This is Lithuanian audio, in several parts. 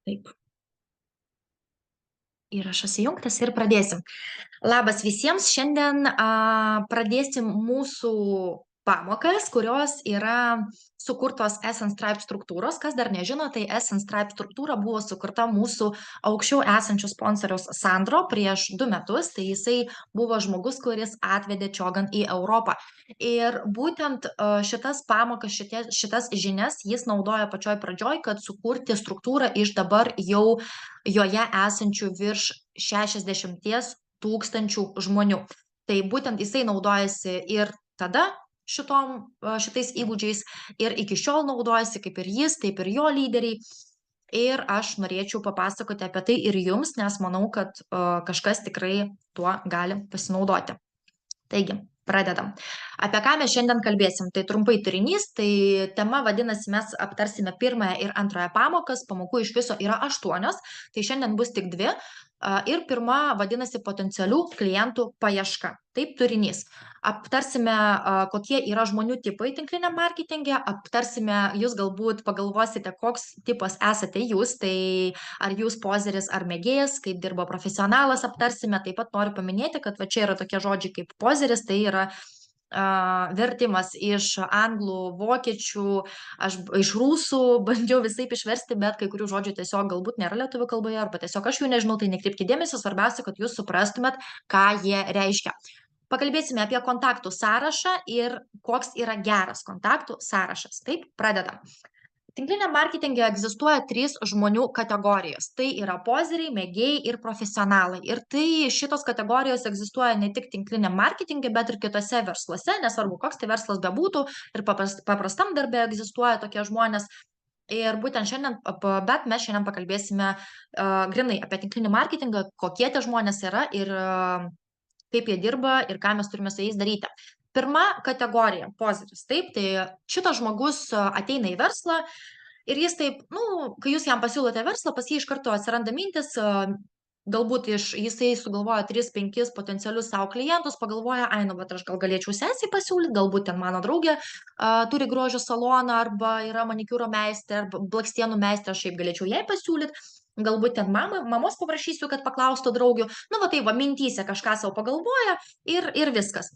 Taip, įrašas įjungtas ir pradėsim. Labas visiems, šiandien pradėsim mūsų pamokas, kurios yra sukurtos Essence Tribe struktūros. Kas dar nežino, tai Essence Tribe struktūra buvo sukurta mūsų aukščiau esančių sponsoriaus Sandro prieš 2 metus. Tai jisai buvo žmogus, kuris atvedė Čiogan į Europą. Ir būtent šitas pamokas, šitas žinias jis naudoja pačioj pradžioj, kad sukurti struktūrą iš dabar jau joje esančių virš 60 000 žmonių. Tai būtent jisai naudojasi ir tada šitais įgūdžiais ir iki šiol naudojasi kaip ir jis, taip ir jo lyderiai. Ir aš norėčiau papasakoti apie tai ir jums, nes manau, kad kažkas tikrai tuo gali pasinaudoti. Taigi, pradedam. Apie ką mes šiandien kalbėsim? Tai trumpai turinys, tai tema vadinasi, mes aptarsime pirmąją ir antrąją pamokas, pamokų iš viso yra 8, tai šiandien bus tik 2. Ir pirma vadinasi potencialių klientų paieška. Taip, turinys. Aptarsime, kokie yra žmonių tipai tinkliniam marketinge, aptarsime, jūs galbūt pagalvosite, koks tipas esate jūs, tai ar jūs pozeris ar mėgėjas, kaip dirba profesionalas, aptarsime. Taip pat noriu paminėti, kad va čia yra tokie žodžiai kaip pozeris, tai yra vertimas iš anglų, vokiečių, aš iš rusų bandžiau visaip išversti, bet kai kurių žodžių tiesiog galbūt nėra lietuvių kalboje, arba tiesiog aš jų nežinau, tai nekreipkite dėmesio, svarbiausia, kad jūs suprastumėt, ką jie reiškia. Pakalbėsime apie kontaktų sąrašą ir koks yra geras kontaktų sąrašas. Taip, pradedam. Tinkliniam marketinge egzistuoja 3 žmonių kategorijos. Tai yra pozeriai, mėgėjai ir profesionalai. Ir tai šitos kategorijos egzistuoja ne tik tinkliniam marketinge, bet ir kitose versluose, nesvarbu, koks tai verslas bebūtų, ir paprastam darbe egzistuoja tokie žmonės. Ir būtent šiandien, bet mes šiandien pakalbėsime grinai apie tinklinį marketingą, kokie tie žmonės yra ir kaip jie dirba ir ką mes turime su jais daryti. Pirma kategorija – pozeris. Taip, tai šitas žmogus ateina į verslą ir jis taip, kai jūs jam pasiūlote verslą, pas jį iš karto atsiranda mintis, galbūt jisai sugalvoja 3-5 potencialius savo klientus, pagalvoja, bet aš gal galėčiau sesiai pasiūlyti, galbūt ten mano draugė turi grožio saloną, arba yra manikiūro meistrė, arba blakstienų meistrė, aš šiaip galėčiau jai pasiūlyti. Galbūt ten mamos paprašysiu, kad paklaustų draugių. Tai mintyse kažką savo pagalvoja ir viskas.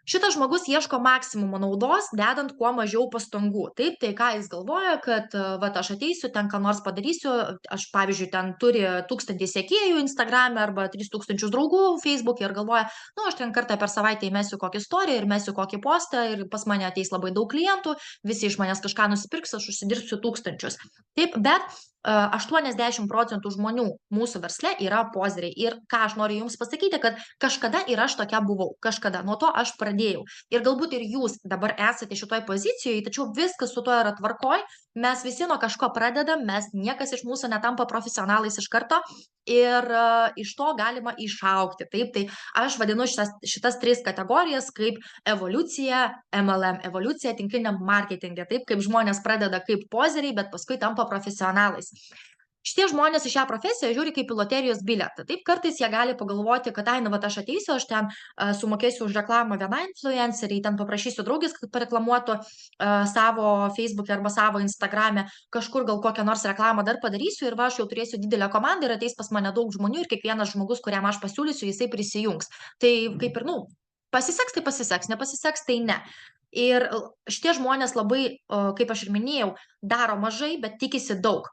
Šitas žmogus ieško maksimumo naudos, dedant kuo mažiau pastangų. Taip, tai ką jis galvoja, kad aš ateisiu, ten ką nors padarysiu, aš pavyzdžiui, ten turi 1000 sekėjų Instagrame arba 3000 draugų Facebook'e ir galvoja, aš ten kartą per savaitę įmesiu kokį istoriją ir mesiu kokį postą ir pas mane ateis labai daug klientų, visi iš manęs kažką nusipirks, aš užsidirbsiu 1000. Taip, bet 80% žmonių mūsų versle yra pozeriai. Ir ką aš noriu jums pasakyti, kad kažkada ir aš tokia buvau, kažkada, nuo to aš pradėjau. Ir galbūt ir jūs dabar esate šitoj pozicijoje, tačiau viskas su to yra tvarkoj, mes visi nuo kažko pradedam, mes niekas iš mūsų netampa profesionalais iš karto ir iš to galima išaugti. Taip, tai aš vadinu šitas 3 kategorijas kaip evoliucija, MLM, evoliucija tinkliniam marketinge. Taip, kaip žmonės pradeda kaip pozeriai, bet paskui tampa profesionalais. Šitie žmonės į šią profesiją žiūri kaip į loterijos bilietą. Taip, kartais jie gali pagalvoti, kad aš ateisiu, aš ten sumokėsiu už reklamą vienai influenceriai, ten paprašysiu draugės, kad pareklamuotų savo Facebook'e arba savo Instagram'e, kažkur gal kokią nors reklamą dar padarysiu ir aš jau turėsiu didelę komandą ir ateis pas mane daug žmonių ir kiekvienas žmogus, kuriam aš pasiūlysiu, jisai prisijungs. Tai kaip ir, pasiseks, tai pasiseks, nepasiseks, tai ne. Ir šitie žmonės labai, kaip aš ir minėjau, daro mažai, bet tikisi daug.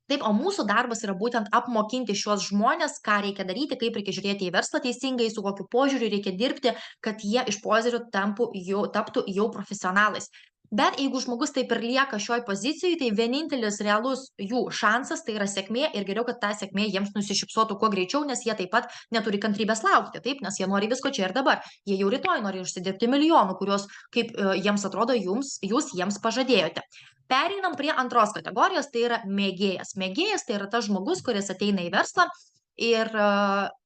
Taip, o mūsų darbas yra būtent apmokinti šiuos žmonės, ką reikia daryti, kaip reikia žiūrėti į verslą teisingai, su kokiu požiūriu reikia dirbti, kad jie iš pozerių taptų jau profesionalais. Bet jeigu žmogus taip ir lieka šioj pozicijai, tai vienintelis realus jų šansas tai yra sėkmė ir geriau, kad ta sėkmė jiems nusišypsotų kuo greičiau, nes jie taip pat neturi kantrybės laukti, taip, nes jie nori visko čia ir dabar. Jie jau rytoj nori užsidirbti milijonų, kuriuos, kaip jiems atrodo, jūs jiems pažadėjote. Pereinam prie antros kategorijos, tai yra mėgėjas. Mėgėjas tai yra tas žmogus, kuris ateina į verslą ir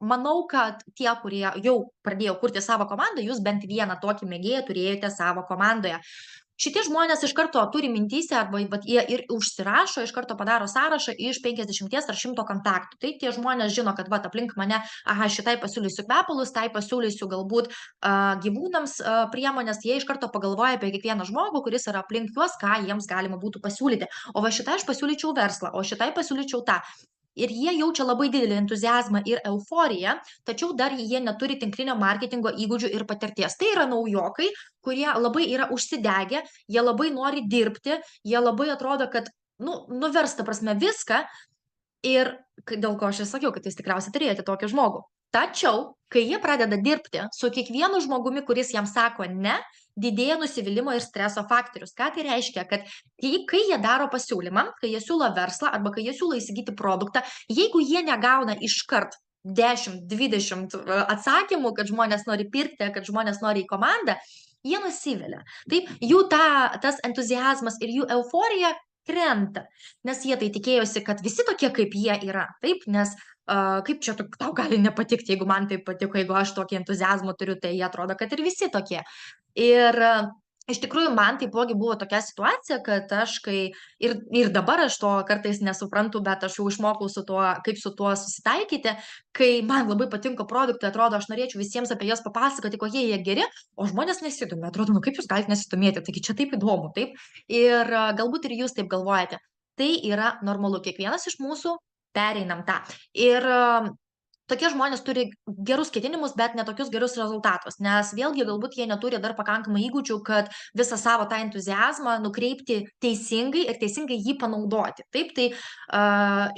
manau, kad tie, kurie jau pradėjo kurti savo komandą, jūs bent vieną tokį mėgėją turėjote savo komandoje. šitie žmonės iš karto turi mintyse arba vat jie ir užsirašo, iš karto padaro sąrašą iš 50 ar 100 kontaktų. Tai tie žmonės žino, kad vat aplink mane, aha, šitai pasiūlysiu kvepalus, tai pasiūlysiu galbūt gyvūnams priemonės, jie iš karto pagalvoja apie kiekvieną žmogų, kuris yra aplink juos, ką jiems galima būtų pasiūlyti. O va šitai aš pasiūlyčiau verslą, o šitai pasiūlyčiau tą. Ir jie jaučia labai didelį entuziazmą ir euforiją, tačiau dar jie neturi tinklinio marketingo įgūdžių ir patirties. Tai yra naujokai, kurie labai yra užsidegę, jie labai nori dirbti, jie labai atrodo, kad nuvers ta prasme viską. Ir dėl ko aš ir sakiau, kad jūs tikriausiai turėjote tokį žmogų. Tačiau, kai jie pradeda dirbti su kiekvienu žmogumi, kuris jam sako ne, didėja nusivylimo ir streso faktorius. Ką tai reiškia? Kad kai jie daro pasiūlymą, kai jie siūlo verslą arba kai jie siūlo įsigyti produktą, jeigu jie negauna iškart 10-20 atsakymų, kad žmonės nori pirkti, kad žmonės nori į komandą, jie nusivilia. Taip, jų tas entuziazmas ir jų euforija krenta, nes jie tai tikėjosi, kad visi tokie kaip jie yra, taip, nes kaip čia tau gali nepatikti, jeigu man tai patiko, jeigu aš tokį entuziazmą turiu, tai jie atrodo, kad ir visi tokie. Ir iš tikrųjų man taipogi buvo tokia situacija, kad aš ir dabar aš to kartais nesuprantu, bet aš jau išmokau kaip su tuo susitaikyti, kai man labai patinka produktai, atrodo, aš norėčiau visiems apie juos papasakoti, kokie jie geri, o žmonės nesidomi, atrodo, kaip jūs galite nesidomėti, taigi čia taip įdomu, taip, ir galbūt ir jūs taip galvojate. Tai yra normalu, kiekvienas iš mūsų pereinam tą. Ir tokie žmonės turi gerus ketinimus, bet ne tokius gerus rezultatus, nes vėlgi galbūt jie neturi dar pakankamai įgūdžių, kad visą savo tą entuziazmą nukreipti teisingai ir teisingai jį panaudoti. Taip, tai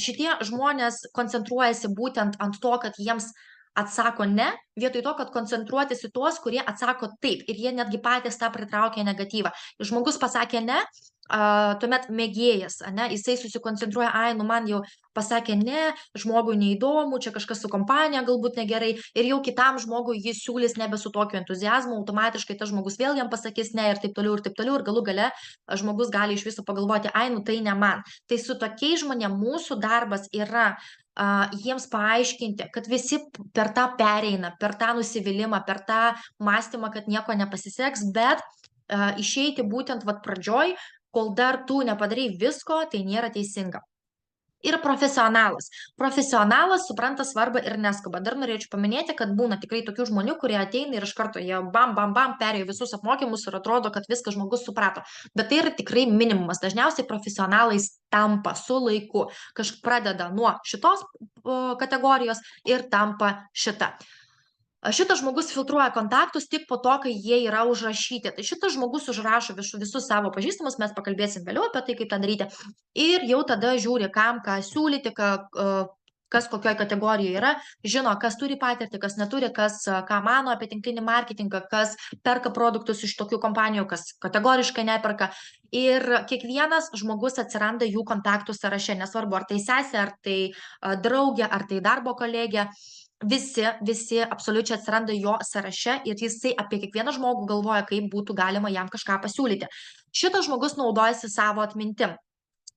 šitie žmonės koncentruojasi būtent ant to, kad jiems atsako ne, vietoj to, kad koncentruotis į tuos, kurie atsako taip. Ir jie netgi patys tą pritraukia negatyvą. Žmogus pasakė ne, tuomet mėgėjas, jisai susikoncentruoja, man jau pasakė ne, žmogui neįdomu, čia kažkas su kompanija galbūt negerai, ir jau kitam žmogui jis siūlys nebe su tokiu entuziazmu, automatiškai tas žmogus vėl jam pasakys ne ir taip toliau, ir galų gale žmogus gali iš viso pagalvoti, tai ne man. Tai su tokiais žmonėm mūsų darbas yra jiems paaiškinti, kad visi per tą pereina, per tą nusivylimą, per tą mąstymą, kad nieko nepasiseks, bet išeiti būtent pradžioj, kol dar tu nepadarai visko, tai nėra teisinga. Ir profesionalas. Profesionalas supranta svarbą ir neskuba. Dar norėčiau paminėti, kad būna tikrai tokių žmonių, kurie ateina ir iš karto jie bam, perėjo visus apmokymus ir atrodo, kad viską žmogus suprato. Bet tai yra tikrai minimumas. Dažniausiai profesionalais tampa su laiku. Kažkaip pradeda nuo šitos kategorijos ir tampa šita. Šitas žmogus filtruoja kontaktus tik po to, kai jie yra užrašyti. Tai šitas žmogus užrašo visus savo pažįstamus, mes pakalbėsim vėliau apie tai, kaip tą daryti. Ir jau tada žiūri, kam ką siūlyti, kas kokioje kategorijoje yra, žino, kas turi patirtį, kas neturi, kas ką mano apie tinklinį marketingą, kas perka produktus iš tokių kompanijų, kas kategoriškai neperka. Ir kiekvienas žmogus atsiranda jų kontaktų sąraše, nesvarbu, ar tai sesė, ar tai draugė, ar tai darbo kolegė. Visi absoliučiai atsiranda jo sąraše ir jisai apie kiekvieną žmogų galvoja, kaip būtų galima jam kažką pasiūlyti. Šitas žmogus naudojasi savo atmintim.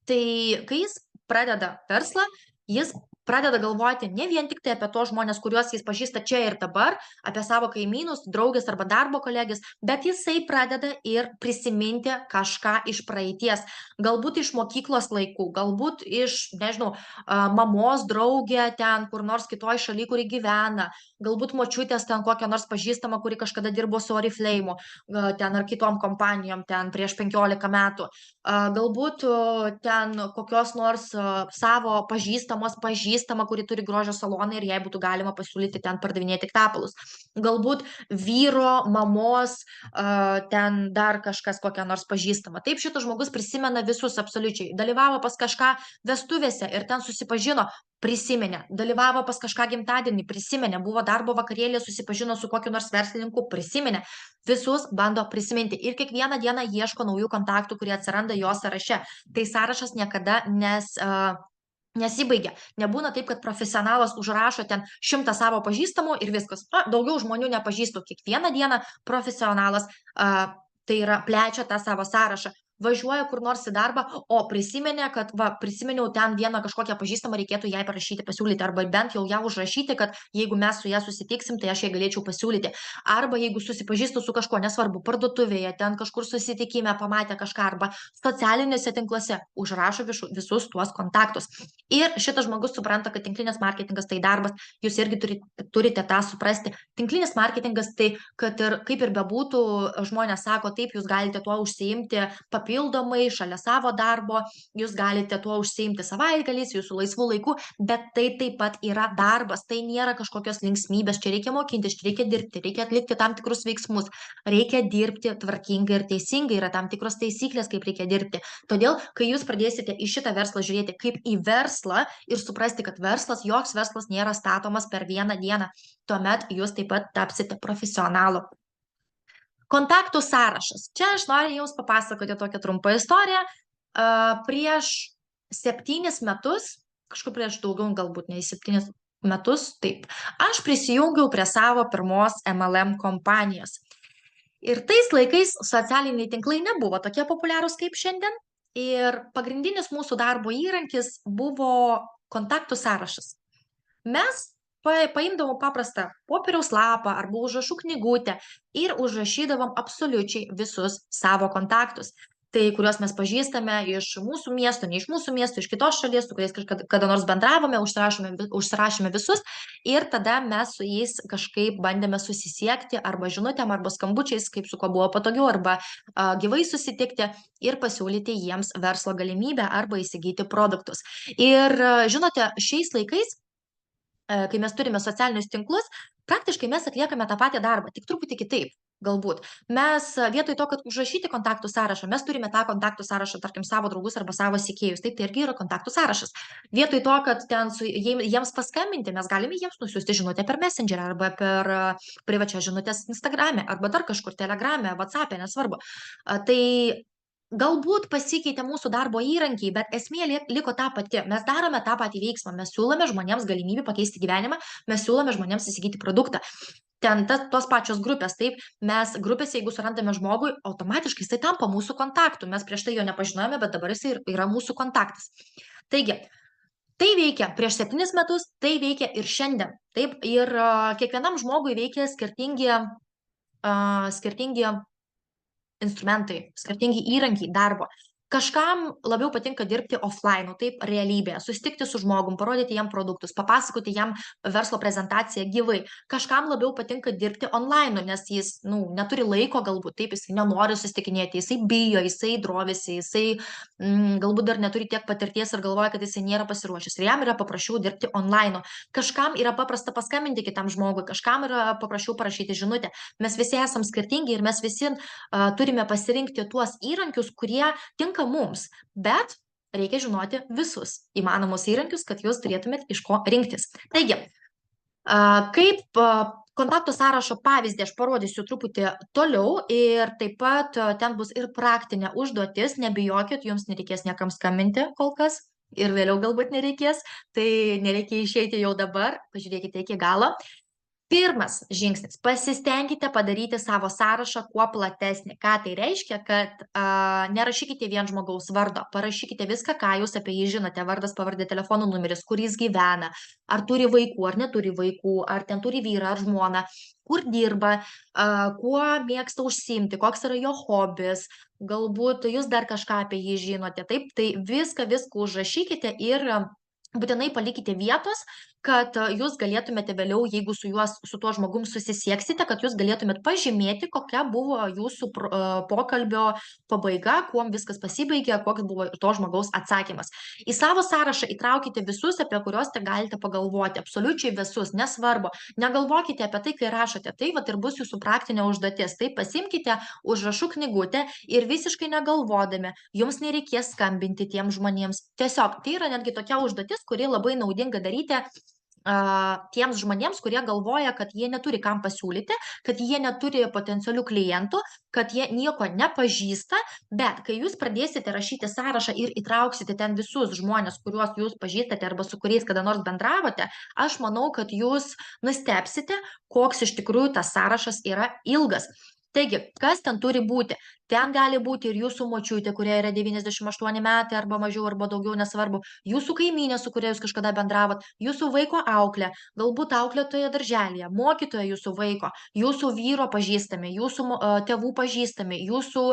Tai kai jis pradeda verslą, jis pradeda galvoti ne vien tik tai apie tos žmonės, kuriuos jis pažįsta čia ir dabar, apie savo kaimynus, draugės arba darbo kolegės, bet jisai pradeda ir prisiminti kažką iš praeities. Galbūt iš mokyklos laikų, galbūt iš, nežinau, mamos draugė ten, kur nors kitoj šaly, kuri gyvena, galbūt močiutės ten kokią nors pažįstamą, kuri kažkada dirbo su Oriflame, ten ar kitom kompanijom ten prieš 15 metų. Galbūt ten kokios nors savo pažįstama, kuri turi grožio saloną ir jai būtų galima pasiūlyti ten pardavinėti kvepalus. Galbūt vyro, mamos, ten dar kažkas kokią nors pažįstama. Taip šitas žmogus prisimena visus absoliučiai. Dalyvavo pas kažką vestuvėse ir ten susipažino, prisiminė. Dalyvavo pas kažką gimtadienį, prisiminė. Buvo darbo vakarėlė, susipažino su kokiu nors verslininku, prisiminė. Visus bando prisiminti ir kiekvieną dieną ieško naujų kontaktų, kurie atsiranda jo sąraše. Tai sąrašas niekada nesibaigia. Nebūna taip, kad profesionalas užrašo ten 100 savo pažįstamų ir viskas. Daugiau žmonių nepažįstu. Kiekvieną dieną profesionalas tai yra plečia tą savo sąrašą. važiuoja kur nors į darbą, o prisiminiau ten vieną kažkokią pažįstamą, reikėtų jai parašyti, pasiūlyti, arba bent jau ją užrašyti, kad jeigu mes su ją susitiksim, tai aš jai galėčiau pasiūlyti. Arba jeigu susipažįstu su kažkuo, nesvarbu, parduotuvėje, ten kažkur susitikime, pamatė kažką, arba socialiniuose tinkluose, užrašo visus tuos kontaktus. Ir šitas žmogus supranta, kad tinklinis marketingas tai darbas, jūs irgi turite tą suprasti. Tinklinis marketingas tai, kad ir kaip ir bebūtų, žmonės sako, taip, jūs galite tuo užsiimti papildomai šalia savo darbo, jūs galite tuo užsiimti savaitgaliais, jūsų laisvų laikų, bet tai taip pat yra darbas, tai nėra kažkokios linksmybės, čia reikia mokintis, čia reikia dirbti, reikia atlikti tam tikrus veiksmus, reikia dirbti tvarkingai ir teisingai, yra tam tikros taisyklės, kaip reikia dirbti. Todėl, kai jūs pradėsite į šitą verslą žiūrėti kaip į verslą ir suprasti, kad joks verslas nėra statomas per vieną dieną, tuomet jūs taip pat tapsite profesionalu. Kontaktų sąrašas. Čia aš noriu jums papasakoti tokią trumpą istoriją. Prieš 7 metus, kažkur prieš daugiau, galbūt ne 7 metus, taip, aš prisijungiau prie savo pirmos MLM kompanijos. Ir tais laikais socialiniai tinklai nebuvo tokie populiarūs kaip šiandien. Ir pagrindinis mūsų darbo įrankis buvo kontaktų sąrašas. Mes paimdavom paprastą popieriaus lapą arba užrašų knygutę ir užrašydavom absoliučiai visus savo kontaktus. Tai, kuriuos mes pažįstame iš mūsų miesto, ne iš mūsų miesto, iš kitos šalies, su kuriais kada nors bendravome, užsirašėme visus ir tada mes su jais kažkaip bandėme susisiekti arba žinutėm, arba skambučiais, kaip su kuo buvo patogiau, arba gyvai susitikti ir pasiūlyti jiems verslo galimybę arba įsigyti produktus. Ir žinote, šiais laikais, kai mes turime socialinius tinklus, praktiškai mes atliekame tą patį darbą, tik truputį kitaip. Galbūt. Mes vietoj to, kad užrašyti kontaktų sąrašą, mes turime tą kontaktų sąrašą, tarkim, savo draugus arba savo sekėjus. Taip, tai irgi yra kontaktų sąrašas. Vietoj to, kad ten jiems paskambinti, mes galime jiems nusiųsti žinutę per Messengerį arba per privačią žinutės Instagram'e arba dar kažkur Telegram'e, WhatsApp'e, nesvarbu. Tai galbūt pasikeitė mūsų darbo įrankiai, bet esmė liko ta pati. Mes darome tą patį veiksmą, mes siūlome žmonėms galimybę pakeisti gyvenimą, mes siūlome žmonėms įsigyti produktą. Ten tos pačios grupės, taip, mes grupėse, jeigu surandame žmogui, automatiškai jisai tampa mūsų kontaktu. Mes prieš tai jo nepažinojome, bet dabar jisai yra mūsų kontaktas. Taigi, tai veikia prieš 7 metus, tai veikia ir šiandien. Taip, ir kiekvienam žmogui veikia skirtingi instrumentai, skirtingi įrankiai darbo. Kažkam labiau patinka dirbti offline, taip, realybėje, susitikti su žmogum, parodyti jam produktus, papasakoti jam verslo prezentaciją gyvai. Kažkam labiau patinka dirbti online, nes jis neturi laiko galbūt, taip, jisai nenori susitikinėti, jisai bijo, jisai drovisi, jisai galbūt dar neturi tiek patirties ir galvoja, kad jisai nėra pasiruošęs. Ir jam yra paprasčiau dirbti online. Kažkam yra paprasta paskambinti kitam žmogui, kažkam yra paprasčiau parašyti žinutę. Mes visi esam skirtingi ir mes visi turime pasirinkti tuos įrankius, kurie tinka mums, bet reikia žinoti visus įmanomus įrankius, kad jūs turėtumėt iš ko rinktis. Taigi, kaip kontaktų sąrašo pavyzdį aš parodysiu truputį toliau ir taip pat ten bus ir praktinė užduotis, nebijokit, jums nereikės niekam skambinti kol kas ir vėliau galbūt nereikės, tai nereikia išeiti jau dabar, pažiūrėkite iki galo. Pirmas žingsnis, pasistengkite padaryti savo sąrašą kuo platesnį. Ką tai reiškia, kad nerašykite vien žmogaus vardo, parašykite viską, ką jūs apie jį žinote, vardas, pavardė, telefono numeris, kur jis gyvena, ar turi vaikų, ar neturi vaikų, ar ten turi vyrą ar žmoną, kur dirba, kuo mėgsta užsiimti, koks yra jo hobis, galbūt jūs dar kažką apie jį žinote. Taip, tai viską užrašykite ir būtinai palikite vietos, kad jūs galėtumėte vėliau, jeigu su tuo žmogum susisieksite, kad jūs galėtumėte pažymėti, kokia buvo jūsų pokalbio pabaiga, kuom viskas pasibaigė, koks buvo to žmogaus atsakymas. Į savo sąrašą įtraukite visus, apie kuriuos te galite pagalvoti, absoliučiai visus, nesvarbu. Negalvokite apie tai, kai rašote, tai ir bus jūsų praktinė užduotis. Tai pasimkite užrašų knygutę ir visiškai negalvodami, jums nereikės skambinti tiems žmonėms. Tiesiog tai yra netgi tokia užduotis, kuri labai naudinga daryti tiems žmonėms, kurie galvoja, kad jie neturi kam pasiūlyti, kad jie neturi potencialių klientų, kad jie nieko nepažįsta, bet kai jūs pradėsite rašyti sąrašą ir įtrauksite ten visus žmonės, kuriuos jūs pažįstate arba su kuriais kada nors bendravote, aš manau, kad jūs nustebsite, koks iš tikrųjų tas sąrašas yra ilgas. Taigi, kas ten turi būti? Ten gali būti ir jūsų močiutė, kurie yra 98 metai arba mažiau arba daugiau, nesvarbu, jūsų kaimynė, su kuria jūs kažkada bendravot, jūsų vaiko auklė, galbūt auklėtoja darželėje, mokytoja jūsų vaiko, jūsų vyro pažįstami, jūsų tėvų pažįstami, jūsų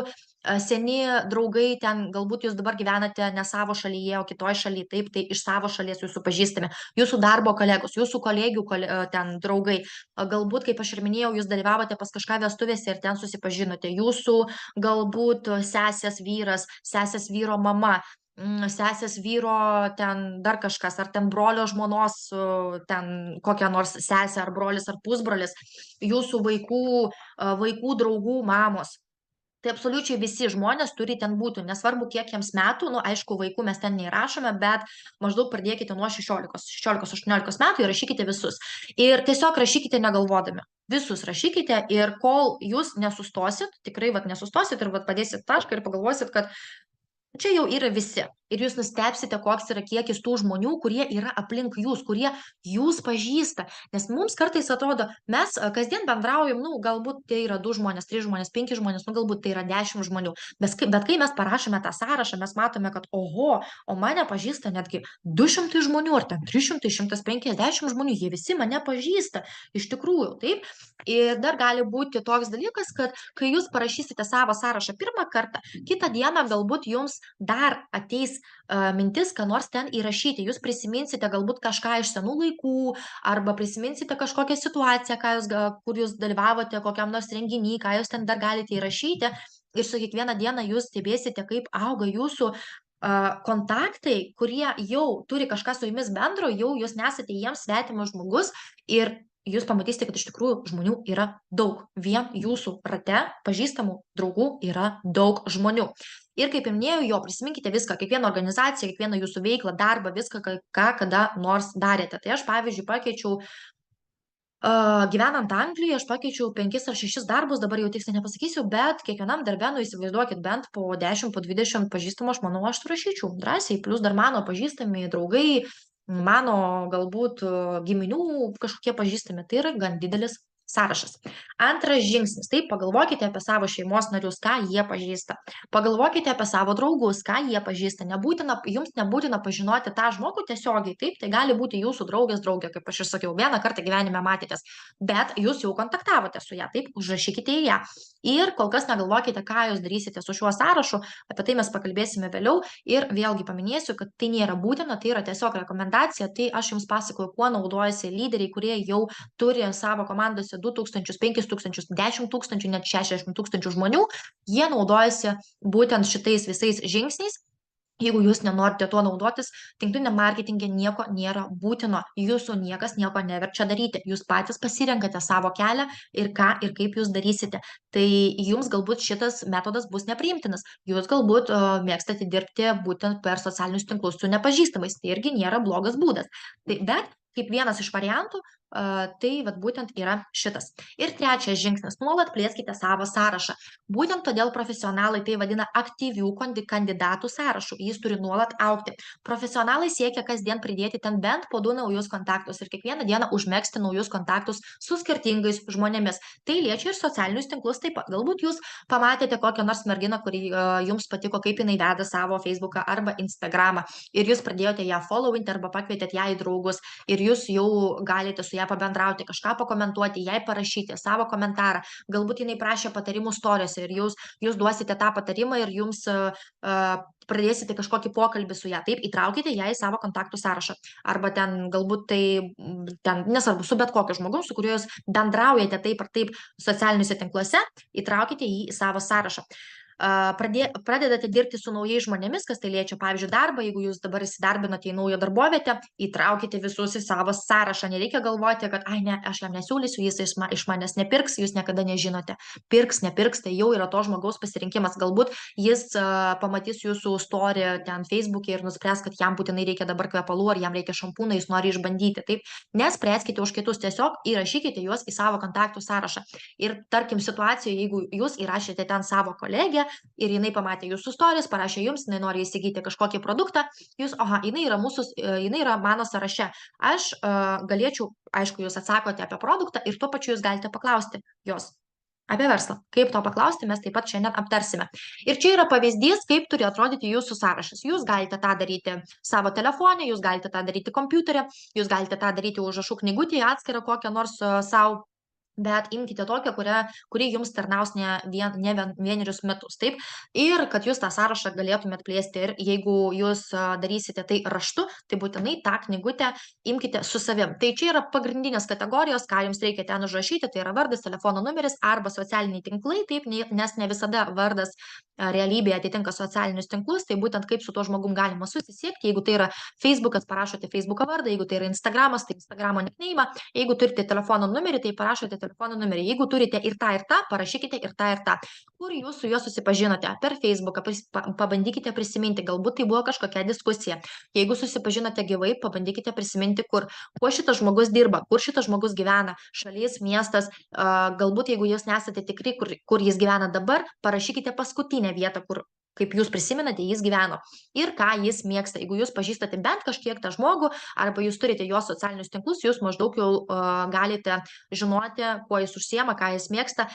seni draugai, ten galbūt jūs dabar gyvenate ne savo šalyje, o kitoj šalyje, taip, tai iš savo šalies jūsų pažįstami, jūsų darbo kolegos, jūsų kolegių ten draugai, galbūt, kaip aš ir minėjau, jūs dalyvavote pas kažką vestuvėse ir ten susipažinote, jūsų galbūt sesės vyras, sesės vyro mama, sesės vyro ten dar kažkas, ar ten brolio žmonos, ten kokia nors sesė, ar brolis, ar pusbrolis, jūsų vaikų draugų mamos. Tai absoliučiai visi žmonės turi ten būti, nesvarbu, kiek jiems metų, nu, aišku, vaikų mes ten neįrašome, bet maždaug pradėkite nuo 16-18 metų ir rašykite visus. Ir tiesiog rašykite negalvodami. Visus rašykite ir kol jūs nesustosit, tikrai nesustosit ir padėsit tašką ir pagalvosit, kad čia jau yra visi. Ir jūs nustebsite, koks yra kiekis tų žmonių, kurie yra aplink jūs, kurie jūs pažįsta. Nes mums kartais atrodo, mes kasdien bendraujam, nu, galbūt tai yra 2 žmonės, 3 žmonės, 5 žmonės, nu, galbūt tai yra 10 žmonių. Bet kai mes parašome tą sąrašą, mes matome, kad oho, o mane pažįsta netgi 200 žmonių, ar ten 300, 150 žmonių, jie visi mane pažįsta. Iš tikrųjų, taip. Ir dar gali būti toks dalykas, kad kai jūs parašysite savo sąrašą pirmą kartą, kitą dieną galbūt jums dar ateis mintis, ką nors ten įrašyti. Jūs prisiminsite galbūt kažką iš senų laikų, arba prisiminsite kažkokią situaciją, kur jūs dalyvavote kokiam nors renginy, ką jūs ten dar galite įrašyti. Ir su kiekvieną dieną jūs stebėsite, kaip auga jūsų kontaktai, kurie jau turi kažką su jumis bendro, jau jūs nesate jiems svetimas žmogus ir jūs pamatysite, kad iš tikrųjų žmonių yra daug. Vien jūsų rate pažįstamų draugų yra daug žmonių. Ir kaip minėjau, jo, prisiminkite viską, kiekvieną organizaciją, kiekvieną jūsų veiklą, darbą, viską, ką kada nors darėte. Tai aš, pavyzdžiui, pakeičiau, gyvenant Anglijoje, aš pakeičiau 5 ar 6 darbus, dabar jau tiksliai nepasakysiu, bet kiekvienam darbę, nu įsivaizduokit, bent po 10, po 20 pažįstamų, aš manau, aš surašyčiau drąsiai, plus dar mano pažįstami draugai, mano galbūt giminių kažkokie pažįstami, tai yra gan didelis sąrašas. Antras žingsnis, tai pagalvokite apie savo šeimos narius, ką jie pažįsta. Pagalvokite apie savo draugus, ką jie pažįsta. Jums nebūtina pažinoti tą žmogų tiesiogiai, taip, tai gali būti jūsų draugės draugė, kaip aš ir sakiau, vieną kartą gyvenime matėtės, bet jūs jau kontaktavote su ją, taip, užrašykite į ją. Ir kol kas negalvokite, ką jūs darysite su šiuo sąrašu, apie tai mes pakalbėsime vėliau ir vėlgi paminėsiu, kad tai nėra būtina, tai yra tiesiog rekomendacija, tai aš jums pasakoju, kuo naudojasi lyderiai, kurie jau turi savo komandose 2000, 5000, 10 000, net 60 000 žmonių, jie naudojasi būtent šitais visais žingsniais. Jeigu jūs nenorite tuo naudotis, tinkliniam marketinge nieko nėra būtino, jūsų niekas nieko neverčia daryti, jūs patys pasirenkate savo kelią ir ką ir kaip jūs darysite. Tai jums galbūt šitas metodas bus nepriimtinas, jūs galbūt mėgstate dirbti būtent per socialinius tinklus su nepažįstamais, tai irgi nėra blogas būdas. Bet kaip vienas iš variantų, tai būtent yra šitas. Ir trečias žingsnis, nuolat plėskite savo sąrašą. Būtent todėl profesionalai tai vadina aktyvių kandidatų sąrašu, jis turi nuolat augti. Profesionalai siekia kasdien pridėti ten bent po 2 naujus kontaktus ir kiekvieną dieną užmegzti naujus kontaktus su skirtingais žmonėmis. Tai liečia ir socialinius tinklus taip pat. Galbūt jūs pamatėte kokią nors merginą, kuri jums patiko, kaip jinai veda savo Facebooką arba Instagramą ir jūs pradėjote ją followinti arba pakvietėt ją į draugus ir jūs jau galite su ją pabendrauti, kažką pakomentuoti, jai parašyti savo komentarą. Galbūt jinai prašė patarimų storiuose ir jūs duosite tą patarimą ir jums pradėsite kažkokį pokalbį su ją. Taip, įtraukite ją į savo kontaktų sąrašą. Arba ten galbūt nesvarbu, su bet kokiu žmogum, su kuriuo jūs bendraujate taip ar taip socialiniuose tinkluose, įtraukite jį į savo sąrašą. Pradedate dirbti su naujais žmonėmis, kas tai liečia, pavyzdžiui, darbą, jeigu jūs dabar įsidarbinote į naują darbovietę, įtraukite visus į savo sąrašą, nereikia galvoti, kad, ai ne, aš jam nesiūlysiu, jis iš manęs nepirks, jūs niekada nežinote, pirks, nepirks, tai jau yra to žmogaus pasirinkimas, galbūt jis pamatys jūsų story ten Facebook'e ir nuspręs, kad jam būtinai reikia dabar kvepalų, ar jam reikia šampūną, jis nori išbandyti, taip, nespręskite už kitus, tiesiog įrašykite juos į savo kontaktų sąrašą ir tarkim situacijoje, jeigu jūs įrašėte ten savo kolegę, ir jinai pamatė jūsų stories, parašė jums, jinai nori įsigyti kažkokį produktą, jūs, jinai yra mano sąraše. Aš galėčiau, aišku, jūs atsakote apie produktą ir tuo pačiu jūs galite paklausti jos. Apie verslą. Kaip to paklausti, mes taip pat šiandien aptarsime. Ir čia yra pavyzdys, kaip turi atrodyti jūsų sąrašas. Jūs galite tą daryti savo telefone, jūs galite tą daryti kompiuterį, jūs galite tą daryti užrašų knygutėje atskirą kokią nors savo, bet imkite tokią, kuri jums tarnaus ne vienerius metus, taip? Ir kad jūs tą sąrašą galėtumėt plėsti ir jeigu jūs darysite tai raštu, tai būtinai tą knygutę imkite su savim. Tai čia yra pagrindinės kategorijos, ką jums reikia ten užrašyti, tai yra vardas, telefono numeris arba socialiniai tinklai, taip, nes ne visada vardas realybėje atitinka socialinius tinklus, tai būtent kaip su tuo žmogum galima susisiekti, jeigu tai yra Facebookas, parašote Facebooko vardą, jeigu tai yra Instagramas, tai Instagramo nickname'ą, jeigu turite telefono numerį, tai parašote telefono numerį, jeigu turite ir tą, parašykite ir tą, ir tą. Kur jūs su juo susipažinote? Per Facebooką, pabandykite prisiminti, galbūt tai buvo kažkokia diskusija. Jeigu susipažinote gyvai, pabandykite prisiminti, kuo šitas žmogus dirba, kur šitas žmogus gyvena, šalis, miestas, galbūt jeigu jūs nesate tikri, kur jis gyvena dabar, parašykite paskutinę vietą, kur, kaip jūs prisimenate, jis gyveno ir ką jis mėgsta. Jeigu jūs pažįstate bent kažkiek tą žmogų arba jūs turite jo socialinius tinklus, jūs maždaug jau galite žinoti, kuo jis užsiema, ką jis mėgsta.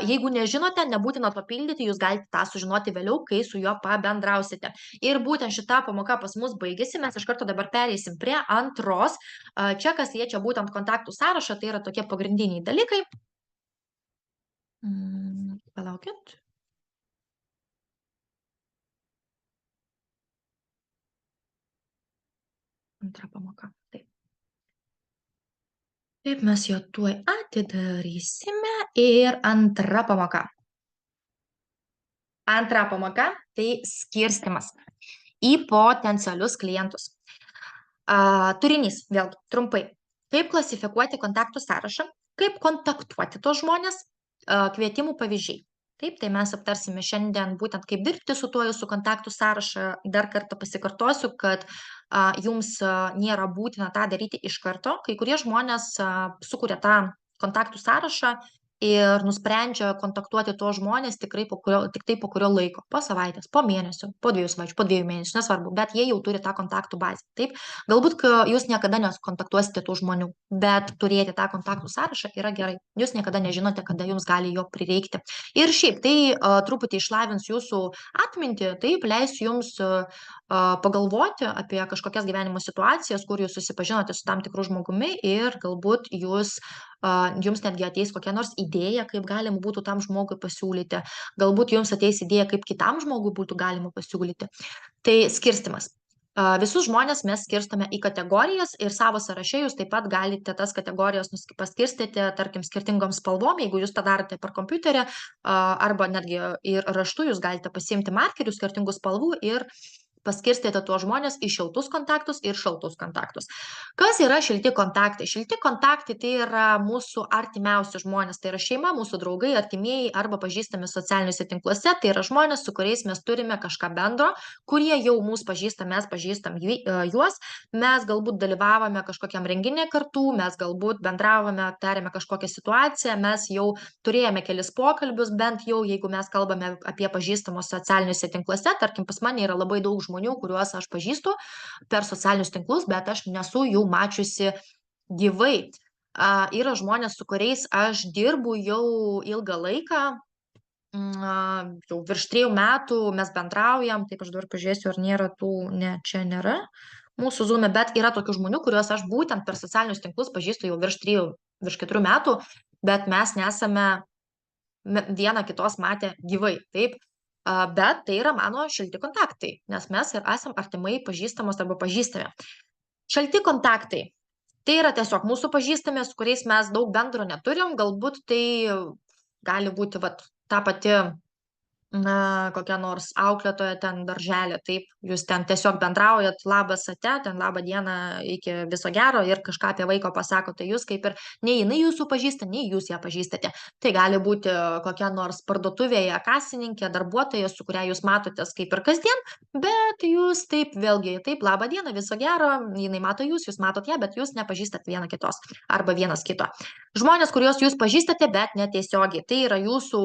Jeigu nežinote, nebūtina to pildyti, jūs galite tą sužinoti vėliau, kai su juo pabendrausite. Ir būtent šita pamoka pas mus baigėsi, mes iš karto dabar pereisim prie antros. Čia, kas liečia būtent kontaktų sąrašą, tai yra tokie pagrindiniai dalykai. Palaukit. Antra pamoka. Taip. Taip, mes jo tuoj atidarysime. Ir antra pamoka. Antra pamoka – tai skirstymas į potencialius klientus. Turinys, vėlgi, trumpai. Kaip klasifikuoti kontaktų sąrašą, kaip kontaktuoti tos žmonės, kvietimų pavyzdžiai. Taip, tai mes aptarsime šiandien būtent kaip dirbti su tuo jūsų kontaktų sąrašą. Dar kartą pasikartosiu, kad jums nėra būtina tą daryti iš karto. Kai kurie žmonės sukuria tą kontaktų sąrašą ir nusprendžia kontaktuoti tuos žmonės tik tai po kurio laiko, po savaitės, po mėnesio, po 2 savaičių, po 2 mėnesių, nesvarbu, bet jie jau turi tą kontaktų bazę. Taip, galbūt jūs niekada nekontaktuosite tų žmonių, bet turėti tą kontaktų sąrašą yra gerai. Jūs niekada nežinote, kada jums gali jo prireikti. Ir šiaip tai truputį išlavins jūsų atmintį, taip, leis jums pagalvoti apie kažkokias gyvenimo situacijas, kur jūs susipažinote su tam tikru žmogumi ir galbūt jums netgi ateis kokia nors idėja, kaip galima būtų tam žmogui pasiūlyti. Galbūt jums ateis idėja, kaip kitam žmogui būtų galima pasiūlyti. Tai skirstymas. Visus žmonės mes skirstome į kategorijas ir savo sąraše jūs taip pat galite tas kategorijas paskirstyti, tarkim, skirtingom spalvom, jeigu jūs tą darote per kompiuterį arba netgi ir raštu, jūs galite pasiimti markerius skirtingų spalvų ir paskirstėte tuos žmonės į šiltus kontaktus ir šaltus kontaktus. Kas yra šilti kontaktai? Šilti kontaktai tai yra mūsų artimiausi žmonės, tai yra šeima, mūsų draugai, artimieji arba pažįstami socialiniuose tinkluose, tai yra žmonės, su kuriais mes turime kažką bendro, kurie jau mūsų pažįsta, mes pažįstam juos, mes galbūt dalyvavome kažkokiam renginė kartu, mes galbūt bendravome, aptarėme kažkokią situaciją, mes jau turėjome kelis pokalbius, bent jau jeigu mes kalbame apie pažįstamus socialiniuose tinkluose, tarkim, pas mane yra labai daug žmonių, kuriuos aš pažįstu per socialinius tinklus, bet aš nesu jų mačiusi gyvai. Yra žmonės, su kuriais aš dirbu jau ilgą laiką, jau virš 3 metų mes bendraujam, taip aš dabar pažiūrėsiu, ar nėra ne, čia nėra mūsų Zoom'e, bet yra tokių žmonių, kuriuos aš būtent per socialinius tinklus pažįstu jau virš 4 metų, bet mes nesame viena kitos matę gyvai, taip. Bet tai yra mano šilti kontaktai, nes mes ir esam artimai pažįstamos arba pažįstami. Šalti kontaktai. Tai yra tiesiog mūsų pažįstami, su kuriais mes daug bendro neturim, galbūt tai gali būti ta pati kokia nors auklėtoja ten darželė, taip, jūs ten tiesiog bendraujat, labas ate, ten labą dieną iki viso gero ir kažką apie vaiko pasako, tai jūs kaip ir nei jinai jūsų pažįsta, nei jūs ją pažįstate. Tai gali būti kokia nors parduotuvėje kasininkė, darbuotoja, su kuria jūs matotės kaip ir kasdien, bet jūs taip vėlgi, taip, labą dieną, viso gero, jinai mato jūs matot ją, bet jūs nepažįstat viena kitos arba vienas kito. Žmonės, kuriuos jūs pažįstate, bet netiesiogiai. Tai yra jūsų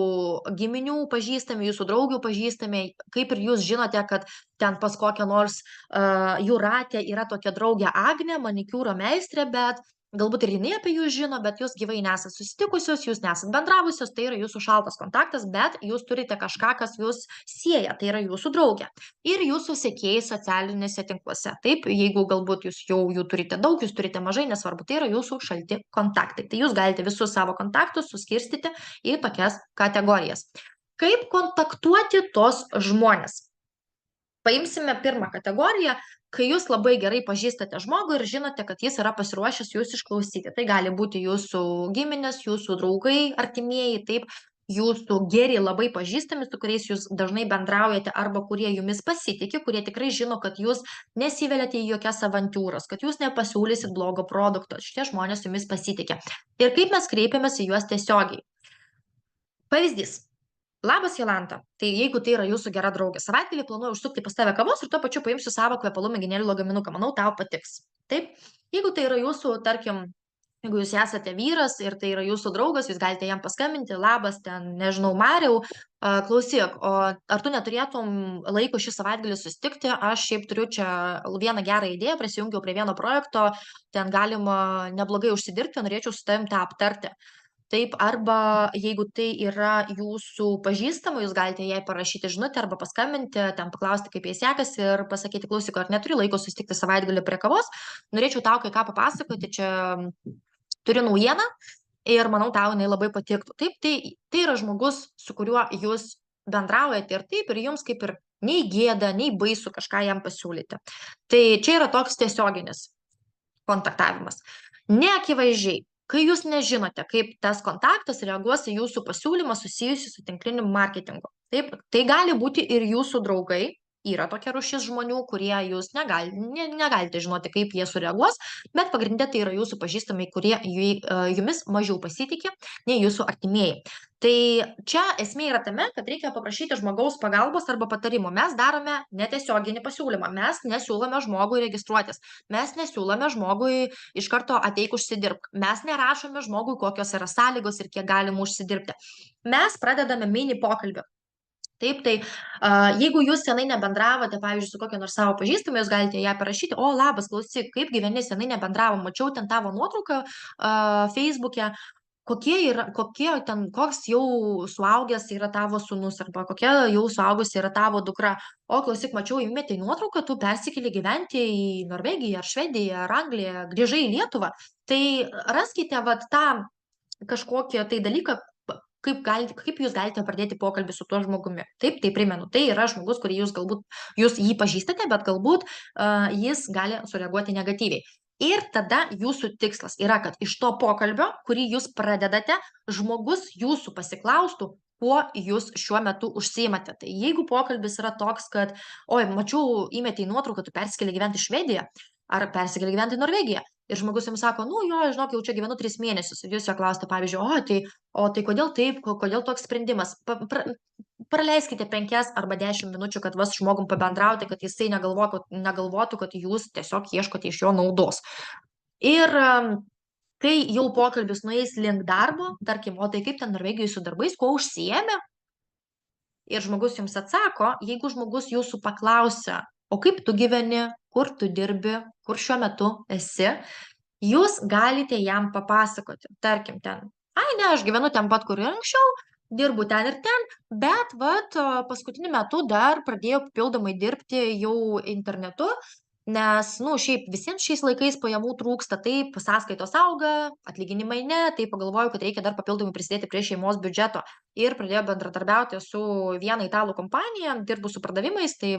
giminių pažįstami, jūsų draugių pažįstami, kaip ir jūs žinote, kad ten pas kokią nors Jūratę yra tokia draugė Agnė, manikiūro meistrė, bet galbūt ir jinai apie jūs žino, bet jūs gyvai nesat susitikusios, jūs nesat bendravusios, tai yra jūsų šaltas kontaktas, bet jūs turite kažką, kas jūs sieja, tai yra jūsų draugė. Ir jūsų sekėjai socialinėse tinkluose. Taip, jeigu galbūt jūs jau jų turite daug, jūs turite mažai, nesvarbu, tai yra jūsų šalti kontaktai. Tai jūs galite visus savo kontaktus suskirstyti į tokias kategorijas. Kaip kontaktuoti tos žmonės? Paimsime pirmą kategoriją, kai jūs labai gerai pažįstate žmogų ir žinote, kad jis yra pasiruošęs jūs išklausyti. Tai gali būti jūsų giminės, jūsų draugai, artimieji, taip, jūsų geri labai pažįstami, su kuriais jūs dažnai bendraujate arba kurie jumis pasitikė, kurie tikrai žino, kad jūs nesiveliate į jokias avantūras, kad jūs nepasiūlysit blogo produkto. Šitie žmonės jumis pasitikė. Ir kaip mes kreipiamės į juos tiesiogiai? Pavyzdys. Labas, Jolanta. Tai jeigu tai yra jūsų gera draugė, savaitgalį planuoju užsukti pas tave kavos ir tuo pačiu paimsiu savo kvepalų mėginėlių lagaminuką. Manau, tau patiks. Taip? Jeigu tai yra jūsų, tarkim, jeigu jūs esate vyras ir tai yra jūsų draugas, jūs galite jam paskambinti, labas, ten, nežinau, Mariau, klausyk, o ar tu neturėtum laiko šį savaitgalį susitikti, aš šiaip turiu čia vieną gerą idėją, prisijungiau prie vieno projekto, ten galima neblogai užsidirbti, norėčiau su tavim tą aptarti. Taip, arba jeigu tai yra jūsų pažįstama, jūs galite jai parašyti žinutę arba paskambinti, ten paklausti, kaip jai sekasi ir pasakyti, klausyk, ar neturi laiko susitikti savaitgalį prie kavos, norėčiau tau kai ką papasakoti, čia turiu naujieną ir manau, tau jinai labai patiktų. Taip, tai yra žmogus, su kuriuo jūs bendraujate ir taip, ir jums kaip ir nei gėda, nei baisu kažką jam pasiūlyti. Tai čia yra toks tiesioginis kontaktavimas. Neakivaizdžiai, kai jūs nežinote, kaip tas kontaktas reaguos į jūsų pasiūlymą susijusį su tinkliniu marketingu. Taip, tai gali būti ir jūsų draugai. Yra tokia rūšis žmonių, kurie jūs negalite žinoti, kaip jie sureaguos, bet pagrindė tai yra jūsų pažįstamai, kurie jumis mažiau pasitikė nei jūsų artimieji. Tai čia esmė yra tame, kad reikia paprašyti žmogaus pagalbos arba patarimo. Mes darome netiesioginį pasiūlymą, mes nesiūlome žmogui registruotis, mes nesiūlome žmogui iš karto ateik užsidirbk, mes nerašome žmogui, kokios yra sąlygos ir kiek galima užsidirbti. Mes pradedame mini pokalbį. Taip, tai jeigu jūs senai nebendravote, pavyzdžiui, su kokia nors savo pažįstama, jūs galite ją parašyti, o labas, klausyk, kaip gyveni, senai nebendravom, mačiau ten tavo nuotrauką Facebook'e, koks jau suaugęs yra tavo sūnus, arba kokia jau suaugusi yra tavo dukra. O klausyk, mačiau, įmetei nuotrauką, tu persikėlei gyventi į Norvegiją, ar Švediją, ar Angliją, grįžai į Lietuvą. Tai raskite vat tą kažkokį tai dalyką, kaip jūs galite pradėti pokalbį su tuo žmogumi. Taip, tai primenu, tai yra žmogus, kurį jūs jį pažįstate, bet galbūt jis gali sureaguoti negatyviai. Ir tada jūsų tikslas yra, kad iš to pokalbio, kurį jūs pradedate, žmogus jūsų pasiklaustų, kuo jūs šiuo metu užsiimate. Tai jeigu pokalbis yra toks, kad, oi, mačiau, įmetei nuotrauką, tu persikėlei gyventi į Švediją, ar persikėlei gyventi į Norvegiją. Ir žmogus jums sako, nu jo, žinok, jau čia gyvenu 3 mėnesius. Ir jūs jo klausite, pavyzdžiui, o tai kodėl taip, kodėl toks sprendimas? Praleiskite 5 arba 10 minučių, kad vas žmogum pabendrauti, kad jisai negalvotų, kad jūs tiesiog ieškote iš jo naudos. Ir kai jau pokalbis nueis link darbo, tarkim, o tai kaip ten Norvegijoje su darbais, kuo užsiėmė? Ir žmogus jums atsako, jeigu žmogus jūsų paklausia, o kaip tu gyveni, kur tu dirbi, kur šiuo metu esi, jūs galite jam papasakoti. Tarkim, ten, aš gyvenu ten pat, kur ir anksčiau, dirbu ten ir ten, bet paskutiniu metu dar pradėjau papildomai dirbti jau internetu, nes, šiaip visiems šiais laikais pajamų trūksta, taip, sąskaitos auga, atlyginimai ne, tai pagalvojau, kad reikia dar papildomai prisidėti prie šeimos biudžeto ir pradėjau bendradarbiauti su viena italų kompanija, dirbu su pardavimais, tai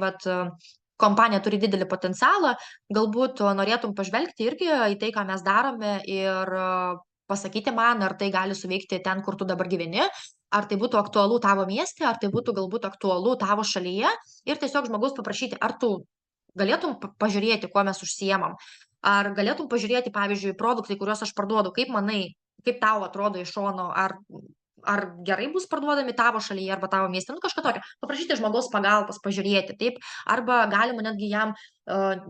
kompanija turi didelį potencialą, galbūt norėtum pažvelgti irgi į tai, ką mes darome ir pasakyti man, ar tai gali suveikti ten, kur tu dabar gyveni, ar tai būtų aktualu tavo mieste, ar tai būtų galbūt aktualu tavo šalyje ir tiesiog žmogus paprašyti, ar tu galėtum pažiūrėti, kuo mes užsiemam, ar galėtum pažiūrėti, pavyzdžiui, produktai, kuriuos aš parduodu, kaip manai, kaip tau atrodo iš šono, ar gerai bus parduodami tavo šalyje arba tavo mieste, kažką tokio. Paprašyti žmogaus pagalbos, pažiūrėti, taip, arba galima netgi jam,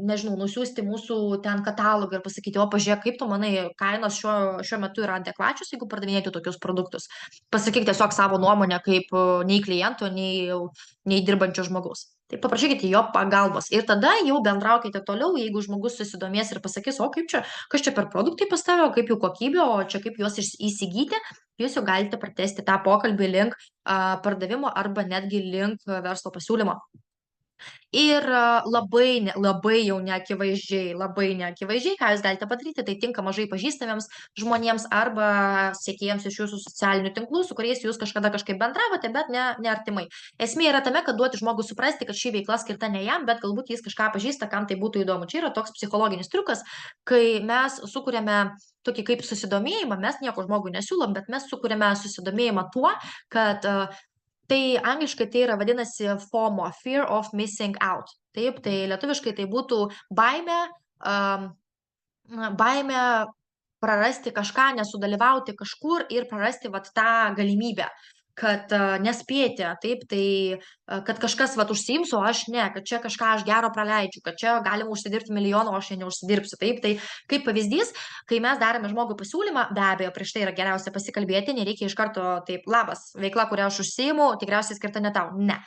nežinau, nusiųsti mūsų ten katalogą ir pasakyti, o pažiūrėk, kaip tu manai, kainos šiuo metu yra adekvačios, jeigu pardavinėti tokius produktus. Pasakyk tiesiog savo nuomonę kaip nei kliento, nei dirbančio žmogaus. tai paprašykite jo pagalbos. Ir tada jau bendraukite toliau, jeigu žmogus susidomės ir pasakys, o kas čia per produktai pas tave, o kaip jų kokybė, o čia kaip juos įsigyti, jūs jau galite pratesti tą pokalbį link pardavimo arba netgi link verslo pasiūlymo. Ir labai jau neakivaizdžiai, ką jūs galite padaryti, tai tinka mažai pažįstamiems žmonėms arba sekėjams iš jūsų socialinių tinklų, su kuriais jūs kažkaip bendravote, bet ne artimai. Esmė yra tame, kad duoti žmogui suprasti, kad ši veikla skirta ne jam, bet galbūt jis kažką pažįsta, kam tai būtų įdomu. Čia yra toks psichologinis triukas, kai mes sukūrėme tokį kaip susidomėjimą, mes nieko žmogui nesiūlom, bet mes sukūrėme susidomėjimą tuo, kad tai angliškai tai yra vadinasi FOMO, Fear of Missing Out. Taip, tai lietuviškai tai būtų baimė prarasti kažką, nesudalyvauti kažkur ir prarasti vat tą galimybę, kad nespėti, taip, tai kad kažkas vat užsiims, o aš ne, kad čia kažką aš gero praleidžiu, kad čia galima užsidirbti milijoną, o aš čia neužsidirbsiu. Taip, tai kaip pavyzdys, kai mes darome žmogui pasiūlymą, be abejo, prieš tai yra geriausia pasikalbėti, nereikia iš karto taip, labas, veikla, kurią aš užsiimu, tikriausiai skirta ne tau. Ne.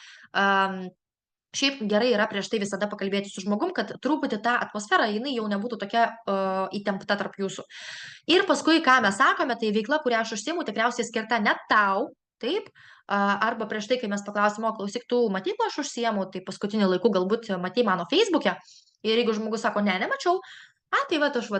Šiaip gerai yra prieš tai visada pakalbėti su žmogum, kad truputį ta atmosfera, jinai jau nebūtų tokia įtempta tarp jūsų. Ir paskui, ką mes sakome, tai veikla, kurią aš užsiimu, tikriausiai skirta ne tau, taip, arba prieš tai, kai mes paklausim, o klausyk, tu matei, ko aš užsiimu, tai paskutiniu laiku galbūt matei mano Facebook'e. Ir jeigu žmogus sako, nemačiau, tai aš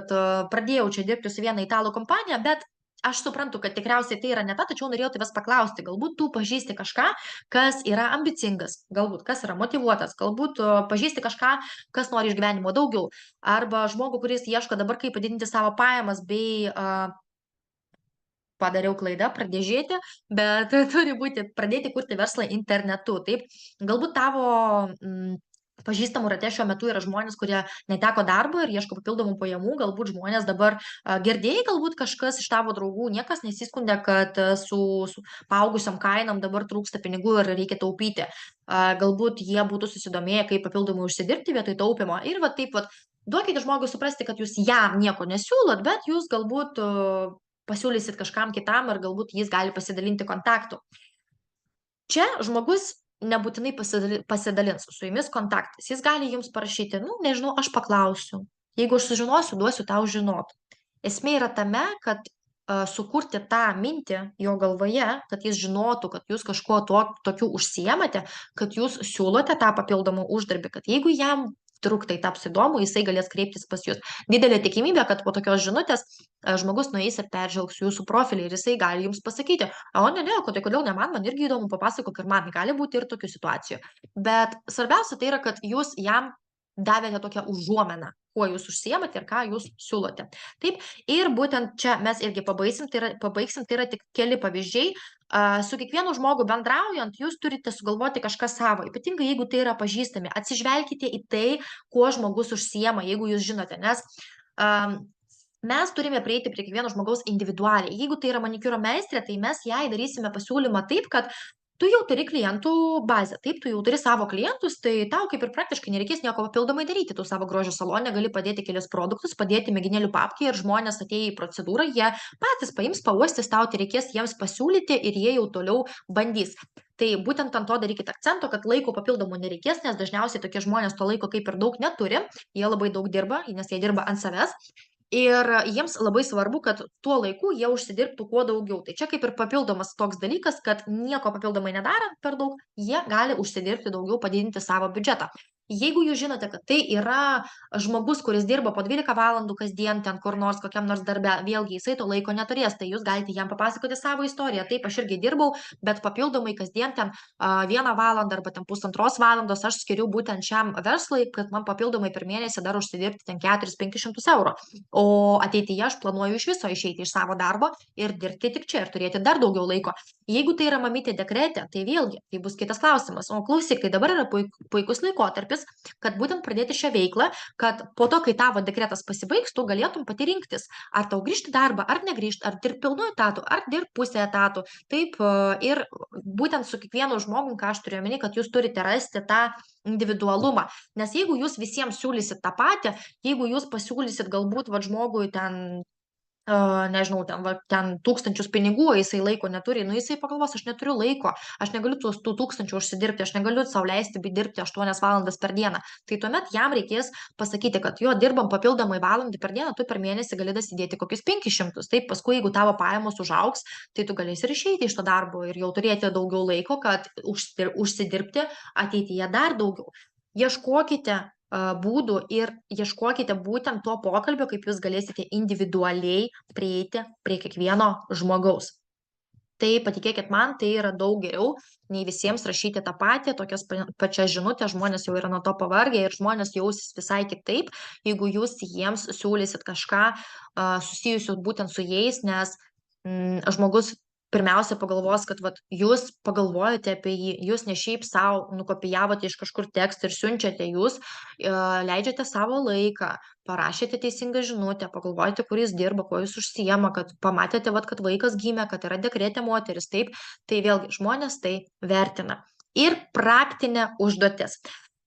pradėjau čia dirbti su viena italų kompanija, bet aš suprantu, kad tikriausiai tai yra ne ta, tačiau norėjau tavęs paklausti, galbūt tu pažįsti kažką, kas yra ambicingas, galbūt kas yra motyvuotas, galbūt pažįsti kažką, kas nori iš gyvenimo daugiau, arba žmogų, kuris ieško dabar, kaip padidinti savo pajamas, bei padariau klaidą, pradėžėti, bet turi būti pradėti kurti verslą internetu. Taip, galbūt tavo pažįstamų rate šiuo metu yra žmonės, kurie neteko darbo ir ieško papildomų pajamų, galbūt žmonės dabar girdėjai, galbūt kažkas iš tavo draugų, niekas nesiskundė, kad su paaugusiam kainam dabar trūksta pinigų ir reikia taupyti. Galbūt jie būtų susidomėję, kaip papildomai užsidirbti vietoj taupimo. Ir taip, duokite žmogui suprasti, kad jūs jam nieko nesiūlot, bet jūs galbūt pasiūlysit kažkam kitam ir galbūt jis gali pasidalinti kontaktu. Čia žmogus nebūtinai pasidalins su jumis kontaktais. Jis gali jums parašyti, nežinau, aš paklausiu. Jeigu aš sužinosiu, duosiu tau žinot. Esmė yra tame, kad sukurti tą mintį jo galvoje, kad jis žinotų, kad jūs kažkuo tokiu užsiemate, kad jūs siūlote tą papildomą uždarbį, kad jeigu jam truktai taps įdomu, jisai galės kreiptis pas jūs. Didelė tikimybė, kad po tokios žinutės žmogus nueis ir peržvelgs jūsų profilį ir jisai gali jums pasakyti, o ne, kodėl ne man irgi įdomu, papasakok ir man, gali būti ir tokių situacijų. Bet svarbiausia tai yra, kad jūs jam davėte tokią užuomeną, kuo jūs užsiemate ir ką jūs siūlote. Taip, ir būtent čia mes irgi pabaigsim, tai yra tik keli pavyzdžiai. Su kiekvienu žmogu bendraujant, jūs turite sugalvoti kažką savo, ypatingai jeigu tai yra pažįstami. Atsižvelkite į tai, kuo žmogus užsiema, jeigu jūs žinote, nes mes turime prieiti prie kiekvieno žmogaus individualiai. Jeigu tai yra manikiūro meistrė, tai mes jai darysime pasiūlymą taip, kad tu jau turi klientų bazę, taip, tu jau turi savo klientus, tai tau kaip ir praktiškai nereikės nieko papildomai daryti. Tu savo grožio salone gali padėti kelias produktus, padėti mėginėlių papkę ir žmonės atėję į procedūrą, jie patys paims, pauostys, tau tai reikės jiems pasiūlyti ir jie jau toliau bandys. Tai būtent ant to darykite akcento, kad laiko papildomų nereikės, nes dažniausiai tokie žmonės to laiko kaip ir daug neturi, jie labai daug dirba, nes jie dirba ant savęs. Ir jiems labai svarbu, kad tuo laiku jie užsidirbtų kuo daugiau. Tai čia kaip ir papildomas toks dalykas, kad nieko papildomai nedarant per daug, jie gali užsidirbti daugiau, padidinti savo biudžetą. Jeigu jūs žinote, kad tai yra žmogus, kuris dirba po 12 valandų kasdien ten kur nors, kokiam nors darbe, vėlgi jisai to laiko neturės, tai jūs galite jam papasakoti savo istoriją. Taip, aš irgi dirbau, bet papildomai kasdien ten 1 valandą arba ten 1,5 valandos aš skiriu būtent šiam verslui, kad man papildomai per mėnesį dar užsidirbti ten 400–500 eurų. O ateityje aš planuoju iš viso išeiti iš savo darbo ir dirbti tik čia ir turėti dar daugiau laiko. Jeigu tai yra mamytė dekrete, tai vėlgi, tai bus kitas klausimas. O klausyk, tai dabar yra puikus laikotarpis, kad būtent pradėti šią veiklą, kad po to, kai tavo dekretas pasibaigs, tu galėtum pati rinktis, ar tau grįžti darbą, ar negrįžti, ar dirbti pilnu etatu, ar dirbti pusę etatų. Taip, ir būtent su kiekvienu žmogum, ką aš turiu omeny, kad jūs turite rasti tą individualumą. Nes jeigu jūs visiems siūlysit tą patį, jeigu jūs pasiūlysit galbūt žmogui ten nežinau, ten tūkstančius pinigų, jisai laiko neturi, nu jisai pagalvos, aš neturiu laiko, aš negaliu tų tūkstančių užsidirbti, aš negaliu sau leisti dirbti 8 valandas per dieną. Tai tuomet jam reikės pasakyti, kad jo dirbam papildomai valandą per dieną, tu per mėnesį gali dasidėti kokius 500. Taip, paskui, jeigu tavo pajamos užaugs, tai tu galėsi ir išeiti iš to darbo ir jau turėti daugiau laiko, kad užsidirbti ateityje dar daugiau. Ieškokite būdų ir ieškokite būtent to pokalbio, kaip jūs galėsite individualiai prieiti prie kiekvieno žmogaus. Tai patikėkit man, tai yra daug geriau, nei visiems rašyti tą patį, tokias pačias žinutės, žmonės jau yra nuo to pavargę ir žmonės jausis visai kitaip, jeigu jūs jiems siūlysit kažką susijusiu būtent su jais, nes žmogus pirmiausia pagalvos, kad jūs pagalvojate apie jį, jūs ne šiaip savo nukopijavote iš kažkur tekstą ir siunčiate, jūs leidžiate savo laiką, parašėte teisingą žinutę, pagalvojate, kur jis dirba, kuo jis užsijama, kad pamatėte, kad vaikas gimė, kad yra dekretė moteris, taip, tai vėlgi žmonės tai vertina. Ir praktinė užduotis.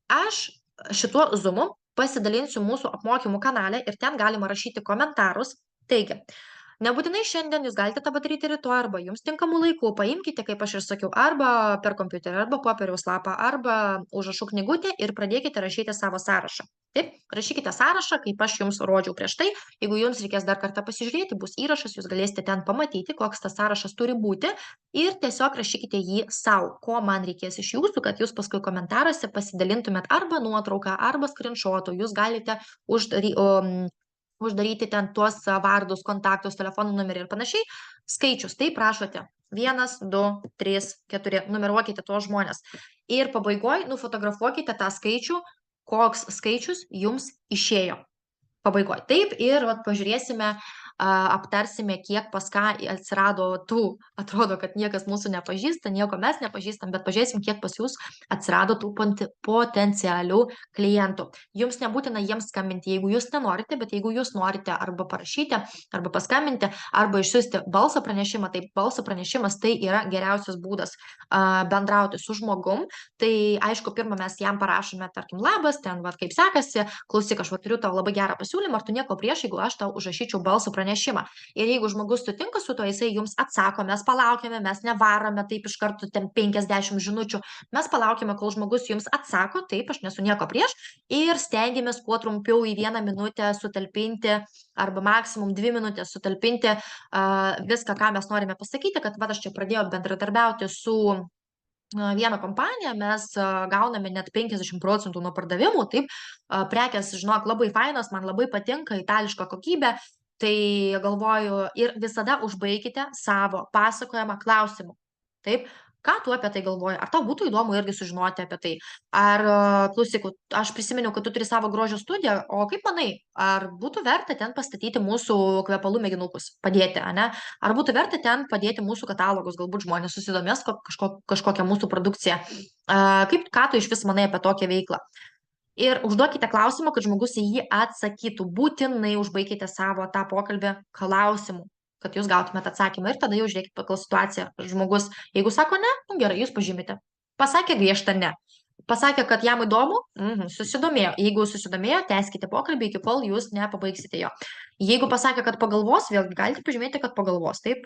Aš šituo Zoomu pasidalinsiu mūsų apmokymų kanale ir ten galima rašyti komentarus. Taigi, nebūtinai šiandien, jūs galite tą padaryti rytoj arba jums tinkamų laikų, paimkite, kaip aš ir sakiau, arba per kompiuterį, arba popieriaus lapą, arba užrašų knygutę ir pradėkite rašyti savo sąrašą. Taip, rašykite sąrašą, kaip aš jums rodžiau prieš tai. Jeigu jums reikės dar kartą pasižiūrėti, bus įrašas, jūs galėsite ten pamatyti, koks tas sąrašas turi būti ir tiesiog rašykite jį savo, ko man reikės iš jūsų, kad jūs paskui komentaruose pasidalintumėt arba nuotrauką, arba screenshotų. Jūs galite uždaryti ten tuos vardus, kontaktus, telefonų numerį ir panašiai. Skaičius, tai prašote 1, 2, 3, 4, numeruokite tuos žmonės. Ir pabaigoje nufotografuokite tą skaičių, koks skaičius jums išėjo pabaigoje. Taip, ir pažiūrėsime, aptarsime, kiek pas ką atsirado tų, atrodo, kad niekas mūsų nepažįsta, nieko mes nepažįstam, bet pažiūrėsim, kiek pas jūs atsirado tų potencialių klientų. Jums nebūtina jiems skambinti, jeigu jūs nenorite, bet jeigu jūs norite arba parašyti, arba paskambinti, arba išsiųsti balso pranešimą, tai balso pranešimas tai yra geriausias būdas bendrauti su žmogum. Tai aišku, pirmą mes jam parašome, tarkim, labas, ten, kaip sekasi, klausyk, aš turiu tau labai gerą pasiūlymą, ar tu nieko prieš, jeigu aš tau užrašyčiau balso pranešimą. Ir jeigu žmogus sutinka su to, jisai jums atsako, mes palaukime, mes nevarome taip iš karto ten 50 žinučių, mes palaukime, kol žmogus jums atsako, taip, aš nesu nieko prieš, ir stengiamės kuo trumpiau į 1 minutę sutalpinti, arba maksimum 2 minutės sutalpinti viską, ką mes norime pasakyti, kad aš čia pradėjau bendradarbiauti su vieną kompaniją, mes gauname net 50% nuo pardavimų, taip, prekės, žinok, labai fainos, man labai patinka, itališka kokybė, tai galvoju, ir visada užbaikite savo pasakojimą klausimu, taip, ką tu apie tai galvoji, ar tau būtų įdomu irgi sužinoti apie tai, ar, klausyk, aš prisiminiau, kad tu turi savo grožio studiją, o kaip manai, ar būtų verta ten pastatyti mūsų kvepalų mėginukus, padėti, ane? Ar būtų verta ten padėti mūsų katalogus, galbūt žmonės susidomės kažkokią mūsų produkciją. Ką tu iš vis manai apie tokią veiklą? Ir užduokite klausimą, kad žmogus į jį atsakytų. Būtinai užbaikite savo tą pokalbį klausimu, kad jūs gautumėte atsakymą. Ir tada jau žiūrėkit pagal situaciją. Žmogus, jeigu sako ne, gerai, jūs pažymite. Pasakė griežtą ne. Pasakė, kad jam įdomu, susidomėjo. Jeigu susidomėjo, tęskite pokalbį, iki kol jūs nepabaigsite jo. Jeigu pasakė, kad pagalvos, vėlgi galite pažymėti, kad pagalvos, taip?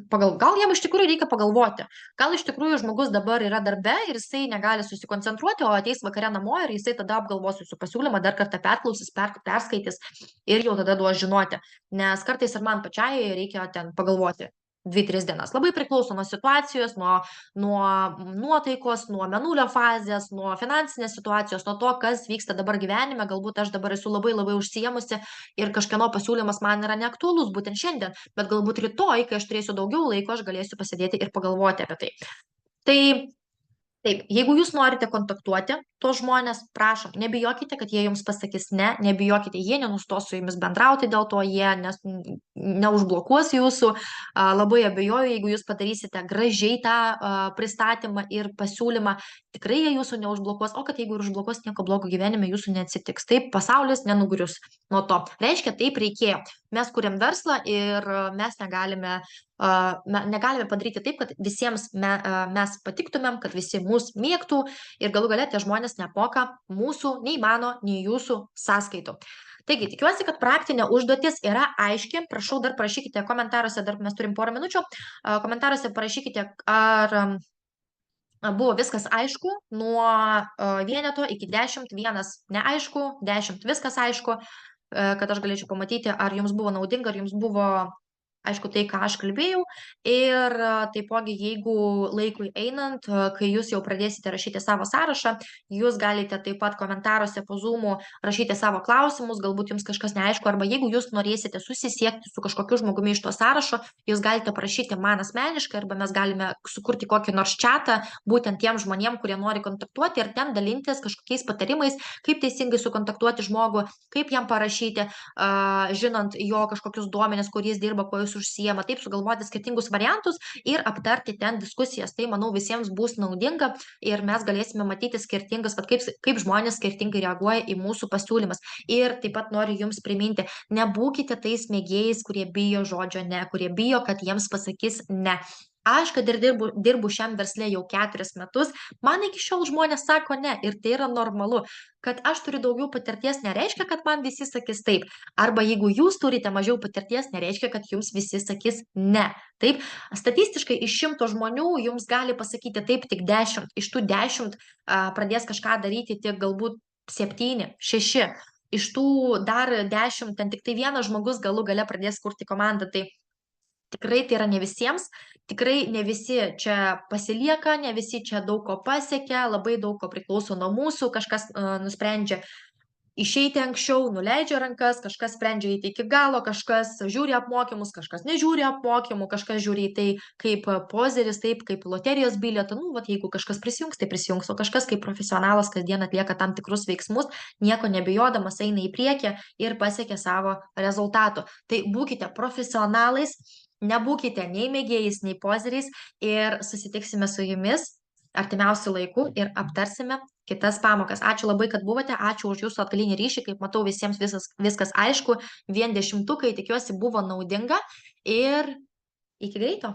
Gal jam iš tikrųjų reikia pagalvoti. Gal iš tikrųjų žmogus dabar yra darbe ir jisai negali susikoncentruoti, o ateis vakare namo ir jisai tada apgalvos jūsų pasiūlymą, dar kartą perklausys, perskaitys ir jau tada duos žinoti. Nes kartais ir man pačiai reikia ten pagalvoti 2-3 dienas. Labai priklauso nuo situacijos, nuo nuotaikos, nuo mėnulio fazės, nuo finansinės situacijos, nuo to, kas vyksta dabar gyvenime. Galbūt aš dabar esu labai užsiėmusi ir kažkieno pasiūlymas man yra neaktualus būtent šiandien, bet galbūt rytoj, kai aš turėsiu daugiau laiko, aš galėsiu pasėdėti ir pagalvoti apie tai. Tai taip, jeigu jūs norite kontaktuoti tuos žmonės, prašom, nebijokite, kad jie jums pasakys ne, nebijokite, jie nenustos su jumis bendrauti, dėl to jie neužblokuos jūsų. Labai abejoju, jeigu jūs padarysite gražiai tą pristatymą ir pasiūlymą, tikrai jie jūsų neužblokuos, o kad jeigu ir užblokuos, nieko blogo gyvenime jūsų neatsitiks. Taip, pasaulis nenugrius nuo to. Reiškia, taip reikėjo. Mes kuriam verslą ir mes negalime negalime padaryti taip, kad visiems mes patiktumėm, kad visi mus mėgtų ir galų gale tie žmonės neapmoka mūsų, nei mano, nei jūsų sąskaitų. Taigi, tikiuosi, kad praktinė užduotis yra aiški. Prašau, dar parašykite komentaruose, dar mes turim porą minučių, komentaruose parašykite, ar buvo viskas aišku, nuo vieneto iki 10, vienas neaišku, 10 viskas aišku, kad aš galėčiau pamatyti, ar jums buvo naudinga, ar jums buvo aišku tai, ką aš kalbėjau. Ir taipogi, jeigu laikui einant, kai jūs jau pradėsite rašyti savo sąrašą, jūs galite taip pat komentaruose po Zoom'u rašyti savo klausimus, galbūt jums kažkas neaišku, arba jeigu jūs norėsite susisiekti su kažkokiu žmogumi iš to sąrašo, jūs galite parašyti man asmeniškai, arba mes galime sukurti kokį nors chatą būtent tiem žmonėm, kurie nori kontaktuoti ir ten dalintis kažkokiais patarimais, kaip teisingai sukontaktuoti žmogų, kaip jam parašyti, žinant jo kažkokius duomenis, kur jis dirba, kuo jis užsiema, taip sugalvoti skirtingus variantus ir aptarti ten diskusijas. Tai, manau, visiems bus naudinga ir mes galėsime matyti skirtingas, kaip žmonės skirtingai reaguoja į mūsų pasiūlymus. Ir taip pat noriu jums priminti, nebūkite tais mėgėjais, kurie bijo žodžio ne, kurie bijo, kad jiems pasakys ne. Aš, kad ir dirbu šiam versle jau 4 metus, man iki šiol žmonės sako ne ir tai yra normalu. Kad aš turiu daugiau patirties nereiškia, kad man visi sakys taip. Arba jeigu jūs turite mažiau patirties, nereiškia, kad jums visi sakys ne. Taip, statistiškai iš 100 žmonių jums gali pasakyti taip tik 10. Iš tų 10 pradės kažką daryti tik galbūt 7, 6. Iš tų dar 10, ten tik tai vienas žmogus galų gale pradės kurti komandą. Tai tikrai tai yra ne visiems, tikrai ne visi čia pasilieka, ne visi čia daug ko pasiekia, labai daug ko priklauso nuo mūsų, kažkas nusprendžia išeiti anksčiau, nuleidžia rankas, kažkas sprendžia eiti iki galo, kažkas žiūri apmokymus, kažkas nežiūri apmokymų, kažkas žiūri į tai kaip pozeris, taip kaip loterijos bilietą, jeigu kažkas prisijungs, tai prisijungs, o kažkas kaip profesionalas kasdien atlieka tam tikrus veiksmus, nieko nebijodamas eina į priekį ir pasiekia savo rezultatų. Tai būkite profesionalais, nebūkite nei mėgėjais, nei pozeriais ir susitiksime su jumis artimiausių laikų ir aptarsime kitas pamokas. Ačiū labai, kad buvote, ačiū už jūsų atgalinį ryšį, kaip matau, visiems viskas aišku, vien 10, tikiuosi buvo naudinga ir iki greito.